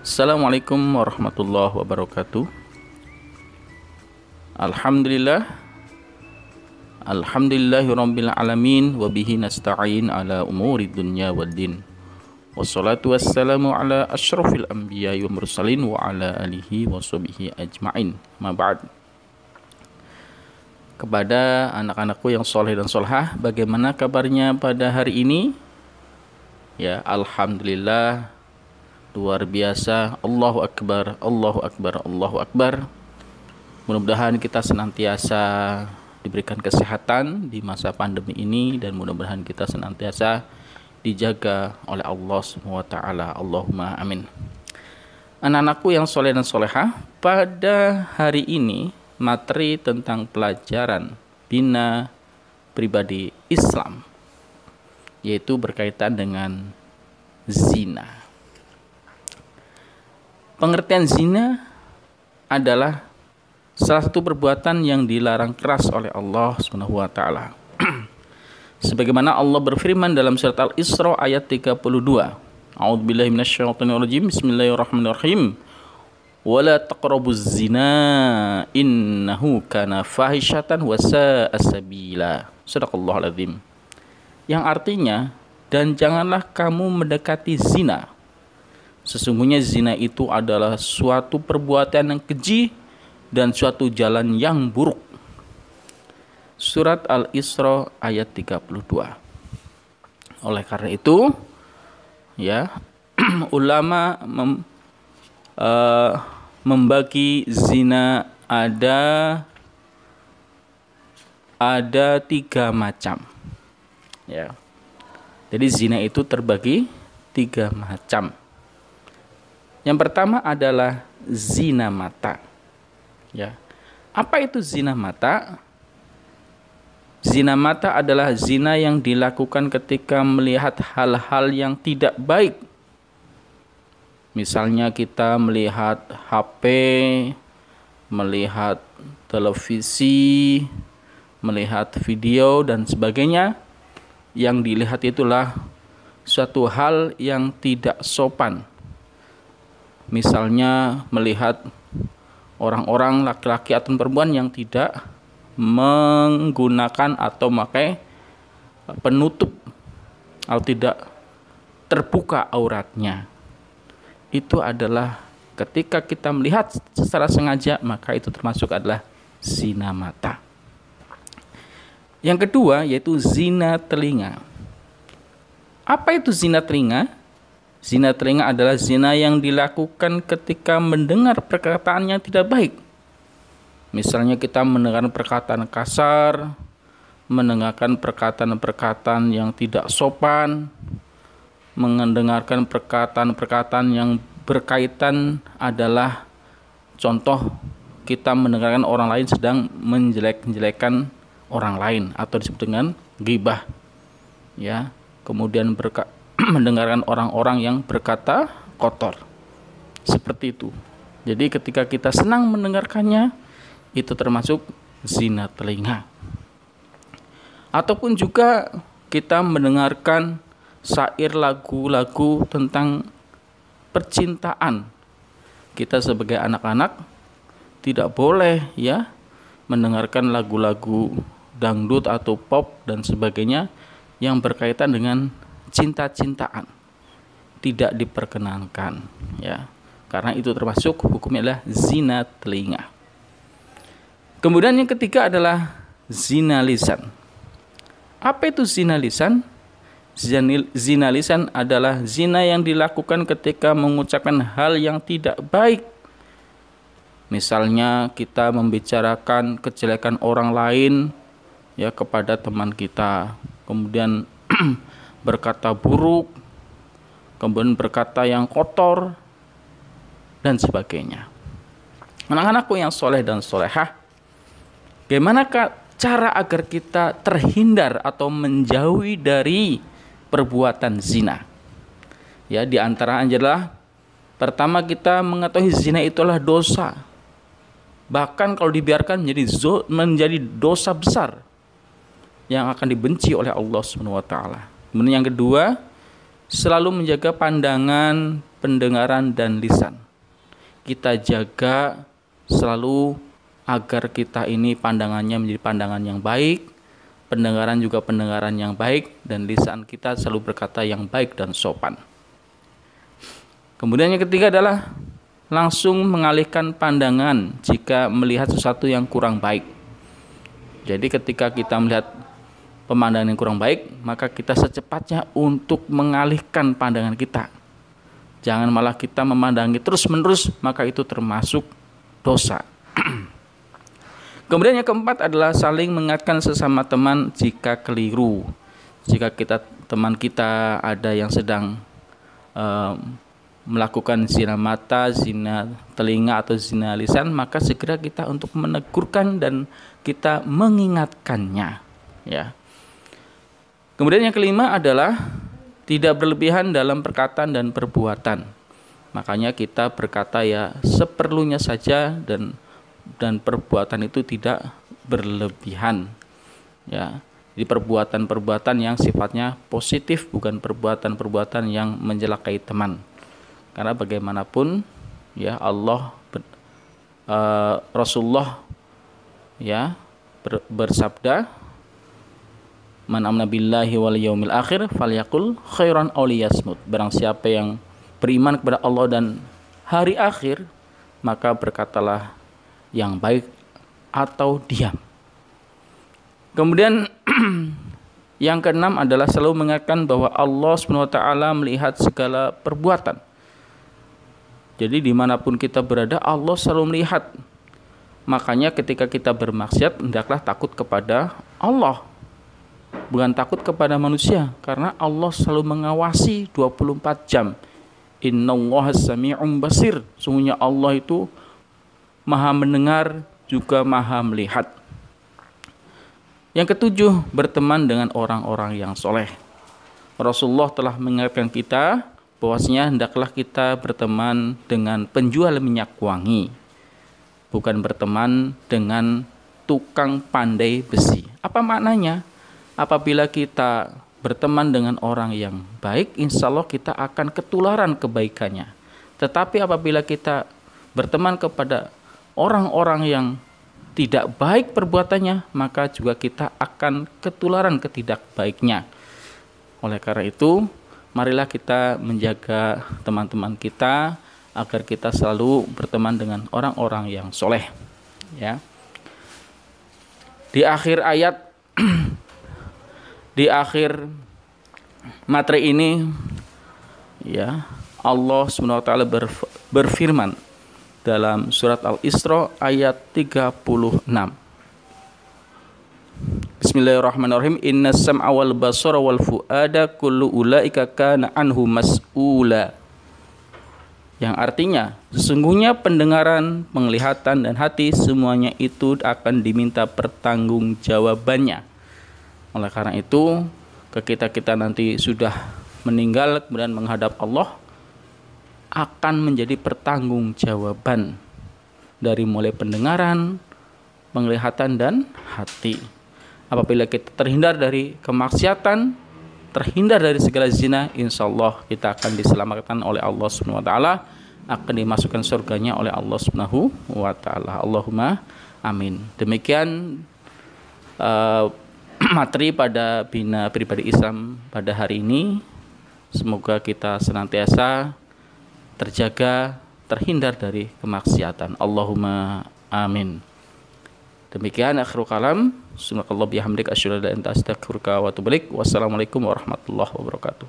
Assalamualaikum warahmatullahi wabarakatuh. Alhamdulillah, alhamdulillahirabbil alamin wa bihi nasta'in ala umuri dunya waddin. Wassalatu wassalamu ala asyrafil anbiya'i wa mursalin wa ala alihi wa sahbihi ajma'in. Ma ba'd. Kepada anak-anakku yang soleh dan solehah, bagaimana kabarnya pada hari ini? Ya, alhamdulillah, luar biasa. Allahu Akbar, Allahu Akbar, Allahu Akbar. Mudah-mudahan kita senantiasa diberikan kesehatan di masa pandemi ini, dan mudah-mudahan kita senantiasa dijaga oleh Allah SWT. Allahumma amin. Anak-anakku yang soleh dan solehah, pada hari ini materi tentang pelajaran bina pribadi Islam, yaitu berkaitan dengan zina. Pengertian zina adalah salah satu perbuatan yang dilarang keras oleh Allah Subhanahu wa taala. Sebagaimana Allah berfirman dalam surat Al-Isra ayat 32. A'udzubillahi minasyaitonir rajim. Bismillahirrahmanirrahim. Wala taqrabuz zina innahu kana fahisyatan wa sa'a sabila. Shadaqallahul azim. Yang artinya, dan janganlah kamu mendekati zina. Sesungguhnya zina itu adalah suatu perbuatan yang keji dan suatu jalan yang buruk. Surat Al-Isra ayat 32. Oleh karena itu, ya, ulama membagi zina ada 3 macam. Ya. Jadi zina itu terbagi 3 macam. Yang pertama adalah zina mata. Ya. Apa itu zina mata? Zina mata adalah zina yang dilakukan ketika melihat hal-hal yang tidak baik. Misalnya kita melihat HP, melihat televisi, melihat video dan sebagainya. Yang dilihat itulah suatu hal yang tidak sopan. Misalnya melihat orang-orang laki-laki atau perempuan yang tidak menggunakan atau memakai penutup atau tidak terbuka auratnya. Itu adalah ketika kita melihat secara sengaja, maka itu termasuk adalah zina mata. Yang kedua yaitu zina telinga. Apa itu zina telinga? Zina telinga adalah zina yang dilakukan ketika mendengar perkataan yang tidak baik. Misalnya kita mendengar perkataan kasar, mendengarkan perkataan-perkataan yang tidak sopan, mendengarkan perkataan-perkataan yang berkaitan adalah contoh kita mendengarkan orang lain sedang menjelek-jelekan orang lain atau disebut dengan ghibah. Ya, kemudian mendengarkan orang-orang yang berkata kotor. Seperti itu. Jadi ketika kita senang mendengarkannya, itu termasuk zina telinga. Ataupun juga kita mendengarkan syair lagu-lagu tentang percintaan. Kita sebagai anak-anak tidak boleh ya mendengarkan lagu-lagu dangdut atau pop dan sebagainya yang berkaitan dengan cinta-cintaan. Tidak diperkenankan, ya. Karena itu termasuk hukumnya adalah zina telinga. Kemudian yang ketiga adalah zina lisan. Apa itu zina lisan? Zina lisan adalah zina yang dilakukan ketika mengucapkan hal yang tidak baik. Misalnya kita membicarakan kejelekan orang lain ya kepada teman kita, kemudian berkata buruk, kemudian berkata yang kotor, dan sebagainya. Anak-anakku yang soleh dan solehah, bagaimana cara agar kita terhindar atau menjauhi dari perbuatan zina? Ya, di antara adalah pertama kita mengetahui zina itulah dosa. Bahkan kalau dibiarkan menjadi dosa besar yang akan dibenci oleh Allah Subhanahu wa taala. Kemudian yang kedua, selalu menjaga pandangan, pendengaran, dan lisan. Kita jaga selalu agar kita ini pandangannya menjadi pandangan yang baik, pendengaran juga pendengaran yang baik, dan lisan kita selalu berkata yang baik dan sopan. Kemudian yang ketiga adalah langsung mengalihkan pandangan jika melihat sesuatu yang kurang baik. Jadi ketika kita melihat pemandangan yang kurang baik, maka kita secepatnya untuk mengalihkan pandangan kita. Jangan malah kita memandangi terus-menerus, maka itu termasuk dosa. Kemudian yang keempat adalah saling mengingatkan sesama teman jika keliru. Jika teman kita ada yang sedang melakukan zina mata, zina telinga, atau zina lisan, maka segera kita untuk menegurkan dan kita mengingatkannya. Ya. Kemudian yang kelima adalah tidak berlebihan dalam perkataan dan perbuatan. Makanya kita berkata ya seperlunya saja, dan perbuatan itu tidak berlebihan. Ya. Jadi perbuatan-perbuatan yang sifatnya positif, bukan perbuatan-perbuatan yang menjelakai teman. Karena bagaimanapun ya Rasulullah ya bersabda, man amana billahi wal yaumil akhir falyaqul khairan aw liyasmut. Barang siapa yang beriman kepada Allah dan hari akhir, maka berkatalah yang baik atau diam. Kemudian yang keenam adalah selalu mengingatkan bahwa Allah SWT melihat segala perbuatan. Jadi dimanapun kita berada, Allah selalu melihat. Makanya ketika kita bermaksiat, hendaklah takut kepada Allah, bukan takut kepada manusia, karena Allah selalu mengawasi 24 jam. Innallaha sami'un basir. Sungguhnya Allah itu maha mendengar juga maha melihat. Yang ketujuh, berteman dengan orang-orang yang soleh. Rasulullah telah mengingatkan kita bahwasanya hendaklah kita berteman dengan penjual minyak wangi, bukan berteman dengan tukang pandai besi. Apa maknanya? Apabila kita berteman dengan orang yang baik, insya Allah kita akan ketularan kebaikannya. Tetapi apabila kita berteman kepada orang-orang yang tidak baik perbuatannya, maka juga kita akan ketularan ketidakbaiknya. Oleh karena itu, marilah kita menjaga teman-teman kita agar kita selalu berteman dengan orang-orang yang soleh. Ya. Di akhir ayat, di akhir materi ini, ya Allah SWT berfirman dalam surat Al-Isra ayat 36. Bismillahirrahmanirrahim. Innas sam'a wal basara wal fu'ada kullu ulaika kana anhu mas'ula. Yang artinya, sesungguhnya pendengaran, penglihatan, dan hati semuanya itu akan diminta pertanggungjawabannya. Oleh karena itu, ketika kita nanti sudah meninggal kemudian menghadap Allah, akan menjadi pertanggungjawaban dari mulai pendengaran, penglihatan, dan hati. Apabila kita terhindar dari kemaksiatan, terhindar dari segala zina, insya Allah kita akan diselamatkan oleh Allah Subhanahu Wa Taala, akan dimasukkan surganya oleh Allah Subhanahu Wa Taala. Allahumma amin. Demikian materi pada Bina Pribadi Islam pada hari ini. Semoga kita senantiasa terjaga, terhindar dari kemaksiatan. Allahumma amin. Demikian akhirul kalam. Subhanakallah bihamdik asyhadu an la ilaha illa anta astaghfiruka wa atubu ilaik. Wassalamualaikum warahmatullahi wabarakatuh.